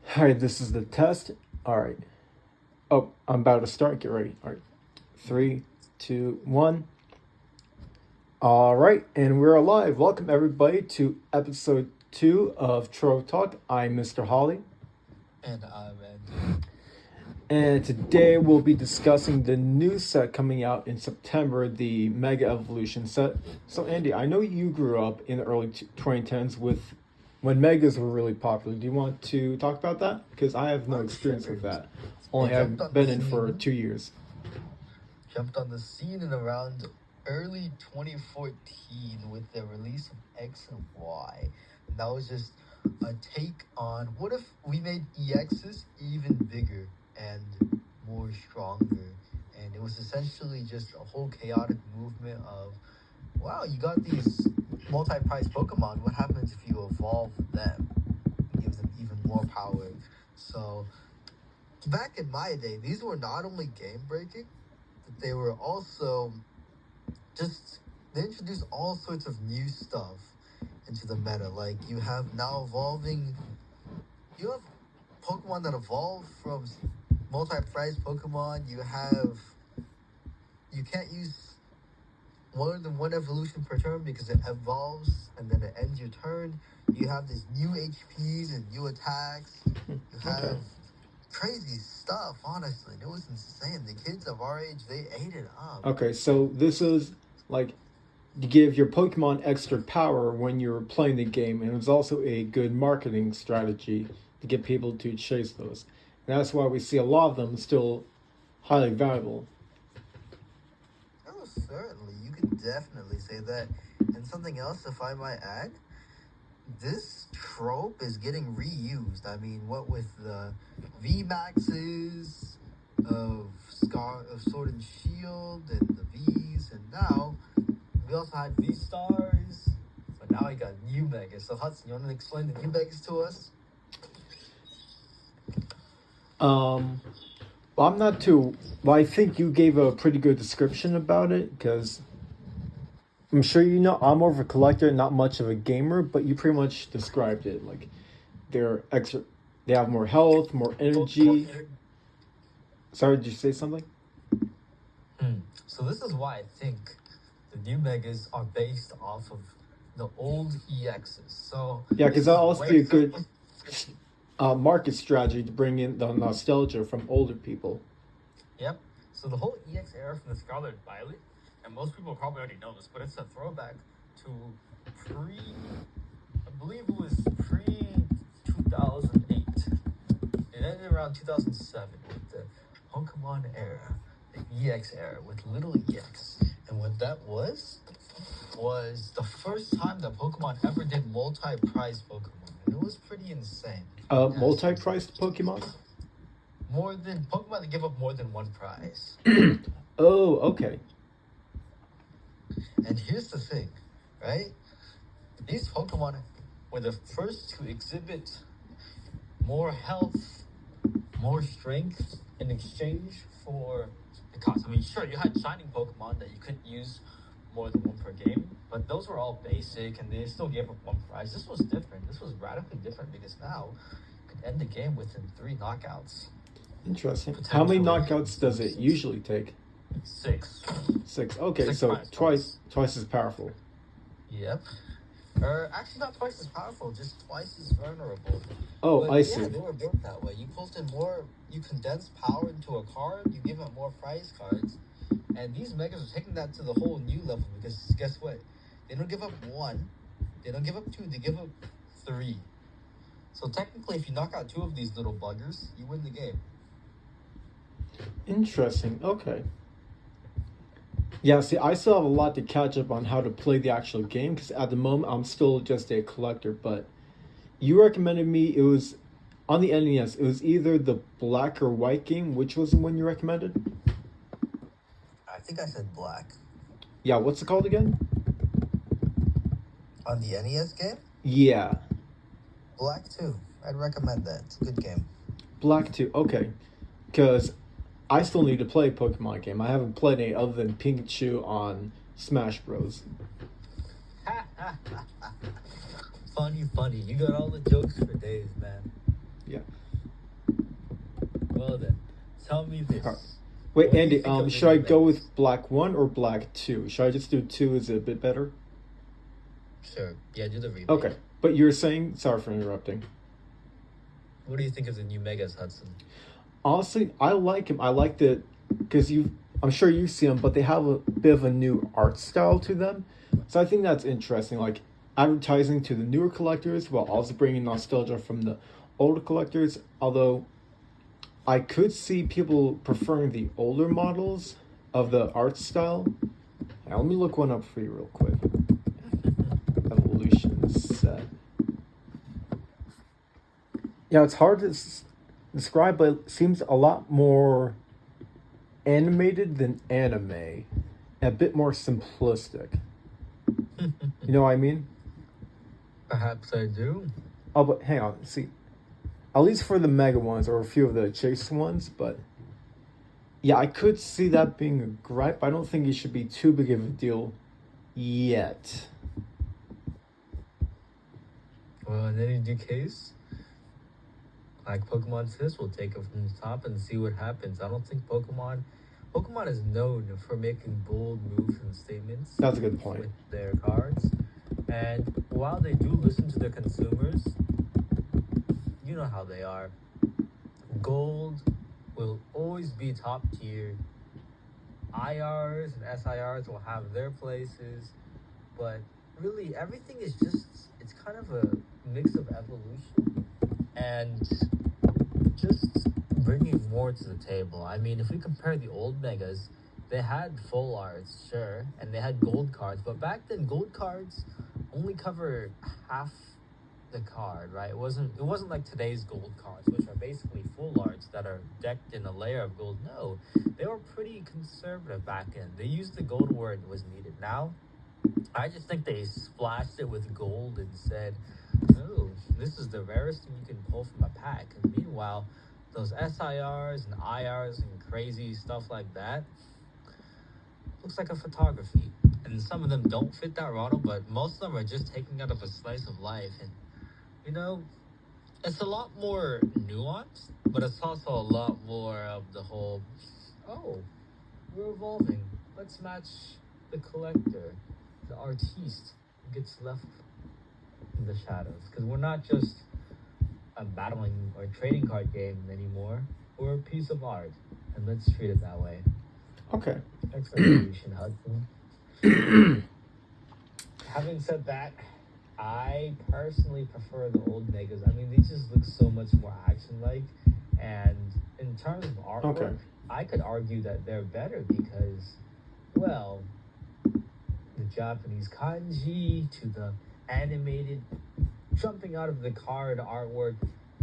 Alright, this is the test. Alright. Oh, I'm about to start. Get ready. Alright. Three, two, one. Alright, and we're alive. Welcome everybody to episode 2 of Trovetalk. I'm Mr. Holly. And I'm Andy. And today we'll be discussing the new set coming out in September, the Mega Evolution set. So Andy, I know you grew up in the early 2010s with when Megas were really popular. Do you want to talk about that? Because I have no experience with that. Only have been in for 2 years. Jumped on the scene in around early 2014 with the release of X and Y. And that was just a take on what if we made EXs even bigger and more stronger. And it was essentially just a whole chaotic movement of, wow, you got these multi-prize Pokemon. What happens if you evolve them and give them even more power? So back in my day, these were not only game-breaking, but they were also they introduced all sorts of new stuff into the meta. Like, you have Pokemon that evolve from multi-prize Pokemon. You can't use more than one evolution per turn because it evolves and then it ends your turn. You have these new HPs and new attacks. You have crazy stuff, honestly. It was insane. The kids of our age, they ate it up. Okay, so this is like you give your Pokemon extra power when you're playing the game, and it's also a good marketing strategy to get people to chase those. And that's why we see a lot of them still highly valuable. Oh, certainly. You could definitely say that. And something else, if I might add, this trope is getting reused. I mean, what with the VMAXs of Sword and Shield and the Vs, and now we also had V Stars. So now we got new Megas. So Hudson, you want to explain the new Megas to us? Well, I'm not too. Well, I think you gave a pretty good description about it because I'm sure you know I'm more of a collector, not much of a gamer, but you pretty much described it. Like they're extra, they have more health, more energy. Sorry, did you say something? So this is why I think the new Megas are based off of the old EXs. So yeah, because that'll also be a good market strategy to bring in the nostalgia from older people. Yep. So the whole EX era from the Scarlet Violet, and most people probably already know this, but it's a throwback to I believe it was pre 2008. It ended around 2007 with the Pokemon era, the EX era with Little EX. And what that was the first time that Pokemon ever did multi-prize Pokemon. And it was pretty insane. Multi-priced Pokemon? More than Pokemon that give up more than one prize. Oh, okay. And here's the thing, right? These Pokemon were the first to exhibit more health, more strength in exchange for the cost. I mean, sure, you had Shining Pokemon that you couldn't use more than one per game, but those were all basic and they still gave up one prize. This was different. This was radically different because now you could end the game within 3 knockouts. Interesting. How many knockouts does it usually take? 6. 6. Okay, so twice as powerful. Yep. Actually, not twice as powerful, just twice as vulnerable. Oh, but I see. Yeah, they were built that way. You posted more, you condensed power into a card, you give it more prize cards, and these Megas are taking that to the whole new level because guess what? They don't give up 1, they don't give up 2, they give up 3. So technically, if you knock out 2 of these little buggers, you win the game. Interesting. Okay. Yeah, see, I still have a lot to catch up on how to play the actual game because at the moment I'm still just a collector. But you recommended me, it was on the NES, it was either the black or white game. Which was the one you recommended? I think I said black. Yeah, what's it called again? On the NES game? Yeah. Black 2. I'd recommend that. It's a good game. Black 2, okay. Because I still need to play a Pokemon game. I haven't played any other than Pikachu on Smash Bros. Funny. You got all the jokes for days, man. Yeah. Well then, tell me this. Alright. Wait, What do you Andy, think of the should I new go Megas? with black 1 or black 2? Should I just do 2? Is it a bit better? Sure. Yeah, do the remake. Okay. But you're saying, sorry for interrupting. What do you think of the new Megas, Hudson? Honestly, I like him. I like the, because I'm sure you see them, but they have a bit of a new art style to them. So I think that's interesting. Like advertising to the newer collectors while also bringing nostalgia from the older collectors. Although I could see people preferring the older models of the art style. Now, let me look one up for you real quick. Evolution set. Yeah, it's hard to describe, but it seems a lot more animated than anime, and a bit more simplistic. You know what I mean? Perhaps I do. Oh, but hang on. See, at least for the mega ones or a few of the chase ones, but yeah, I could see that being a gripe. I don't think it should be too big of a deal yet. Well, in any case, like Pokemon says, we'll take it from the top and see what happens. I don't think Pokemon is known for making bold moves and statements. That's a good point. With their cards. And while they do listen to their consumers, you know how they are. Gold will always be top tier. IRs and SIRs will have their places. But really, everything is it's kind of a mix of evolution and just bringing more to the table. I mean, if we compare the old Megas, they had full arts, sure, and they had gold cards, but back then gold cards only cover half the card, right? It wasn't like today's gold cards, which are basically full arts that are decked in a layer of gold. No, they were pretty conservative back then. They used the gold where it was needed. Now, I just think they splashed it with gold and said, "Oh, this is the rarest thing you can pull from a pack." And meanwhile, those SIRs and IRs and crazy stuff like that looks like a photography. And some of them don't fit that model, but most of them are just taken out of a slice of life. And you know, it's a lot more nuanced, but it's also a lot more of the whole, oh, we're evolving. Let's match the collector, the artiste who gets left in the shadows. Because we're not just a battling or trading card game anymore. We're a piece of art, and let's treat it that way. Okay. Expectation, Hudson. Having said that, I personally prefer the old Megas. I mean, these just look so much more action-like, and in terms of artwork, Okay. I could argue that they're better because, well, the Japanese kanji to the animated jumping out of the card artwork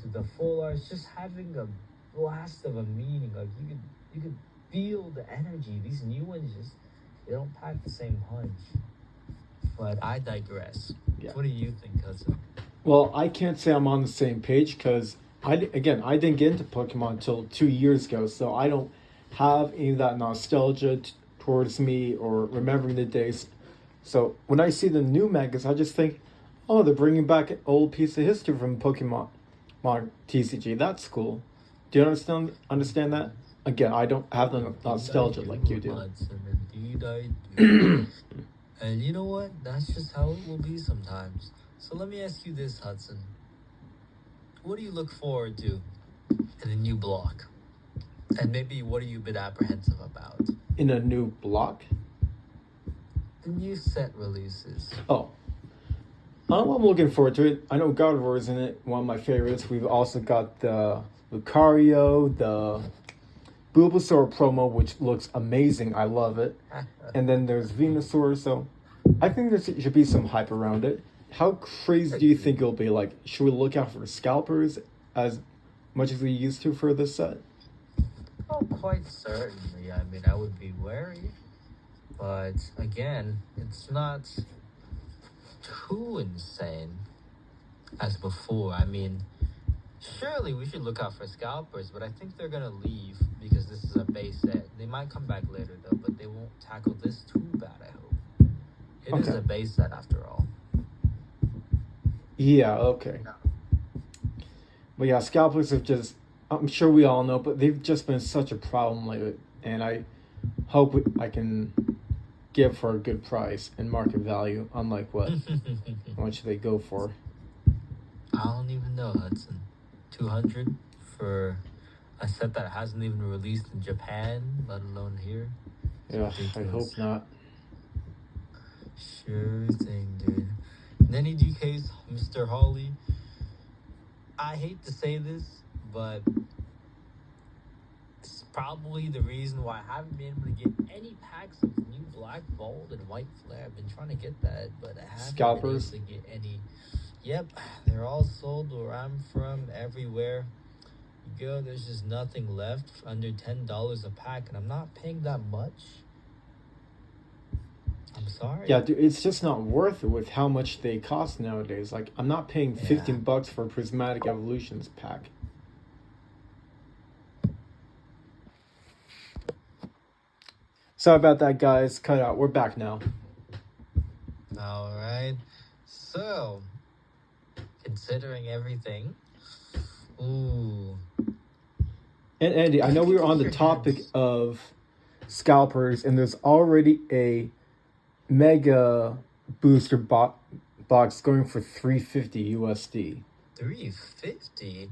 to the full art, just having a blast of a meaning. Like you could feel the energy. These new ones they don't pack the same punch. But I digress. Yeah. What do you think, Hudson? Well, I can't say I'm on the same page because I didn't get into Pokemon until 2 years ago, so I don't have any of that nostalgia towards me or remembering the days. So when I see the new megas, I just think, oh, they're bringing back an old piece of history from Pokemon TCG. That's cool. Do you understand that? Again, I don't have the nostalgia like you do. Hudson, indeed I do. And you know what? That's just how it will be sometimes. So let me ask you this, Hudson. What do you look forward to in a new block? And maybe what are you a bit apprehensive about? In a new block? The new set releases. Oh. I'm looking forward to it. I know God of War is in it, one of my favorites. We've also got the Lucario, the Bulbasaur promo, which looks amazing. I love it. And then there's Venusaur, so I think there should be some hype around it. How crazy do you think it'll be? Like, should we look out for scalpers as much as we used to for this set? Oh, quite certainly. I mean, I would be wary. But again, it's not too insane as before. I mean, surely we should look out for scalpers, but I think they're gonna leave because this is a base set. They might come back later though, but they won't tackle this too bad, I hope. It is Okay. a base set after all. Yeah, okay. But yeah, scalpers have just I'm sure we all know, but they've just been such a problem lately, and I hope I can give for a good price and market value, unlike what how much they go for. I don't even know, Hudson. 200 for a set that hasn't even released in Japan, let alone here. It's Yeah, I ridiculous. hope not. Sure thing, dude. In any case, Mr. Hawley, I hate to say this, but it's probably the reason why I haven't been able to get any packs of new Black Bolt and White Flare. I've been trying to get that, but I haven't Scalpers? been able to get any. Yep, they're all sold where I'm from, everywhere. You go, there's just nothing left for under $10 a pack, and I'm not paying that much. I'm sorry. Yeah, dude, it's just not worth it with how much they cost nowadays. Like, I'm not paying Yeah. $15 for a Prismatic Evolutions pack. Sorry about that, guys. Cut out. We're back now. All right. So, considering everything, ooh, And Andy, I know we were on the topic of scalpers, and there's already a mega booster box going for $350 USD. 350.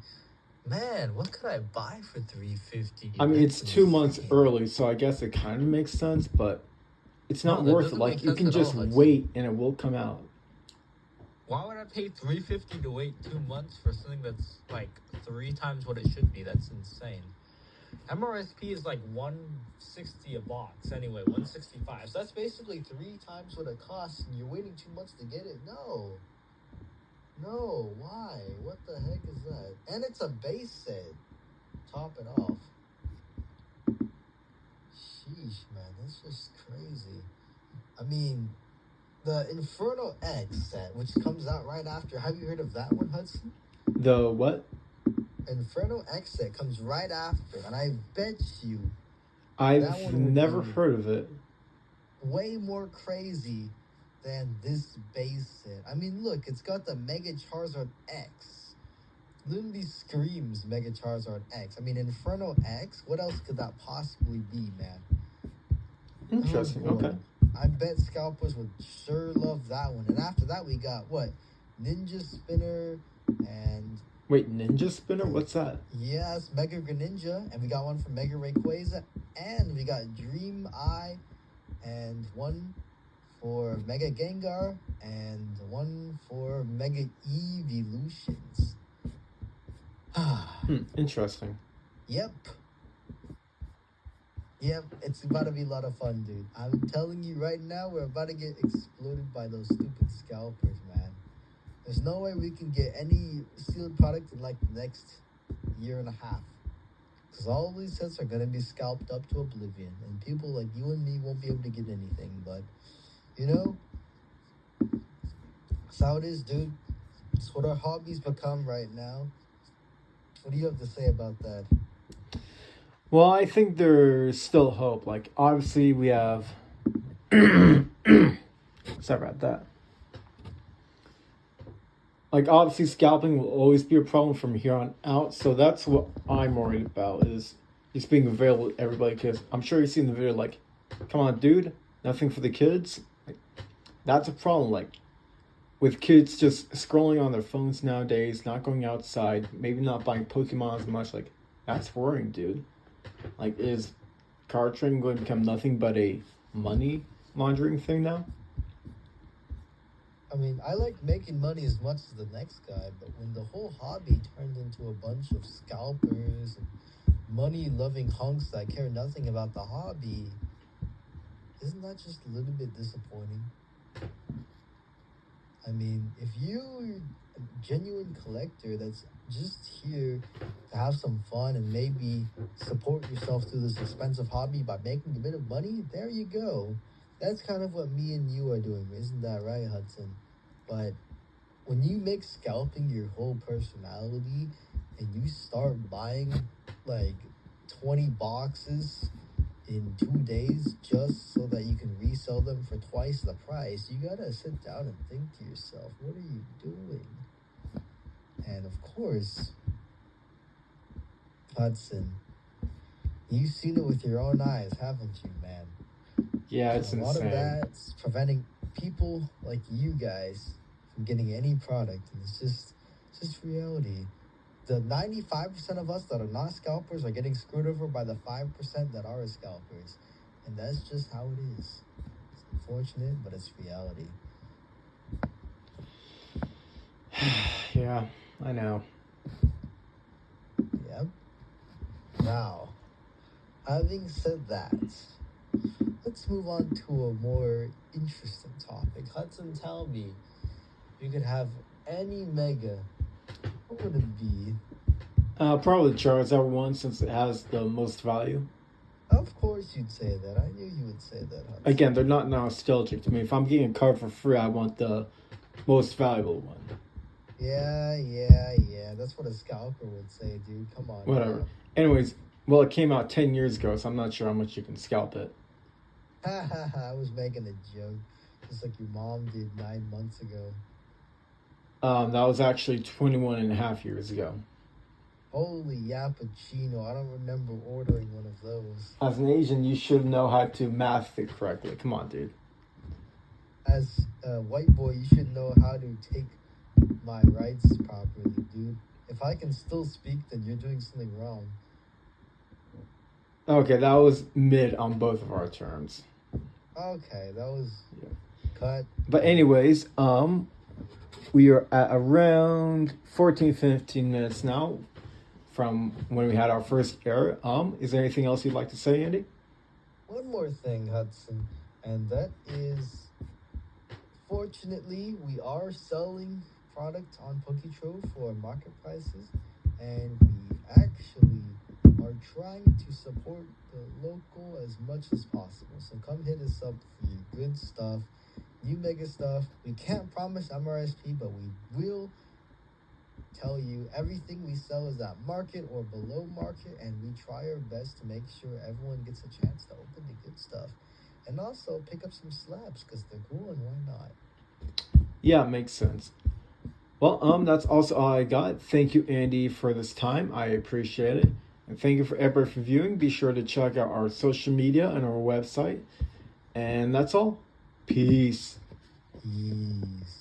Man, what could I buy for 350? I mean, That's it's 2 months insane. early, so I guess it kind of makes sense, but it's not No, that worth it. doesn't Like, make you sense can at all, just Hudson. wait, and it will come out. Why would I pay 350 to wait 2 months for something that's like 3 times what it should be? That's insane. MRSP is like 160 a box anyway, 165. So that's basically 3 times what it costs, and you're waiting 2 months to get it. No, why? What the heck is that? And it's a base set. Top it off. Sheesh, man, that's just crazy. I mean, the Inferno X set, which comes out right after. Have you heard of that one, Hudson? The what? Inferno X set comes right after, and I bet you I've never heard of it. way more crazy than this base set. I mean, look, it's got the Mega Charizard X. Literally screams Mega Charizard X. I mean, Inferno X, what else could that possibly be, man? Interesting, Oh, okay. I bet scalpers would sure love that one. And after that, we got what? Ninja Spinner and... Wait, Ninja Spinner? What's that? Yes, Mega Greninja. And we got one from Mega Rayquaza. And we got Dream Eye. And one for Mega Gengar. And one for Mega Evolutions. Interesting. Yep, it's about to be a lot of fun, dude. I'm telling you right now, we're about to get exploded by those stupid scalpers, man. There's no way we can get any sealed product in like the next year and a half. Because all these sets are going to be scalped up to oblivion. And people like you and me won't be able to get anything. But, you know, that's how it is, dude. It's what our hobbies become right now. What do you have to say about that? Well, I think there's still hope. Like, obviously, we have. Sorry about that. Like, obviously, scalping will always be a problem from here on out. So that's what I'm worried about, is just being available to everybody. Because I'm sure you've seen the video, like, come on, dude, nothing for the kids. Like, that's a problem. Like, with kids just scrolling on their phones nowadays, not going outside, maybe not buying Pokemon as much, like, that's worrying, dude. Like, is card trading going to become nothing but a money laundering thing now? I mean, I like making money as much as the next guy, but when the whole hobby turned into a bunch of scalpers and money-loving hunks that care nothing about the hobby, isn't that just a little bit disappointing? I mean, if you're a genuine collector that's just here to have some fun and maybe support yourself through this expensive hobby by making a bit of money, there you go. That's kind of what me and you are doing, isn't that right, Hudson? But when you make scalping your whole personality and you start buying like 20 boxes in 2 days just so that you can resell them for twice the price, you gotta sit down and think to yourself, what are you doing? And of course, Hudson, you've seen it with your own eyes, haven't you, man? Yeah, it's A lot insane. of that's preventing people like you guys from getting any product, and it's just reality. The 95% of us that are not scalpers are getting screwed over by the 5% that are scalpers, and that's just how it is. It's unfortunate, but it's reality. Yeah, I know. Yep. Now, having said that, let's move on to a more interesting topic. Hudson, tell me, if you could have any mega, what would it be? Probably Charizard one since it has the most value. Of course you'd say that. I knew you would say that, Hudson. Again, they're not nostalgic to me. If I'm getting a card for free, I want the most valuable one. Yeah. That's what a scalper would say, dude. Come on. Whatever. Anyways, well, it came out 10 years ago, so I'm not sure how much you can scalp it. I was making a joke, just like your mom did 9 months ago. That was actually 21 and a half years ago. Holy yappuccino, I don't remember ordering one of those. As an Asian, you should know how to math it correctly. Come on, dude. As a white boy, you should know how to take my rights properly, dude. If I can still speak, then you're doing something wrong. Okay, that was mid on both of our terms. Okay, that was cut. But anyways, we are at around 14, 15 minutes now from when we had our first error. Is there anything else you'd like to say, Andy? One more thing, Hudson, and that is, fortunately, we are selling product on PokeTrove for market prices, and we actually are trying to support the local as much as possible. So come hit us up for your good stuff, new mega stuff. We can't promise MRSP, but we will tell you everything we sell is at market or below market, and we try our best to make sure everyone gets a chance to open the good stuff. And also pick up some slabs because they're cool, and why not? Yeah, makes sense. Well, that's also all I got. Thank you, Andy, for this time. I appreciate it. And thank you for everybody for viewing. Be sure to check out our social media and our website. And that's all. Peace. Peace.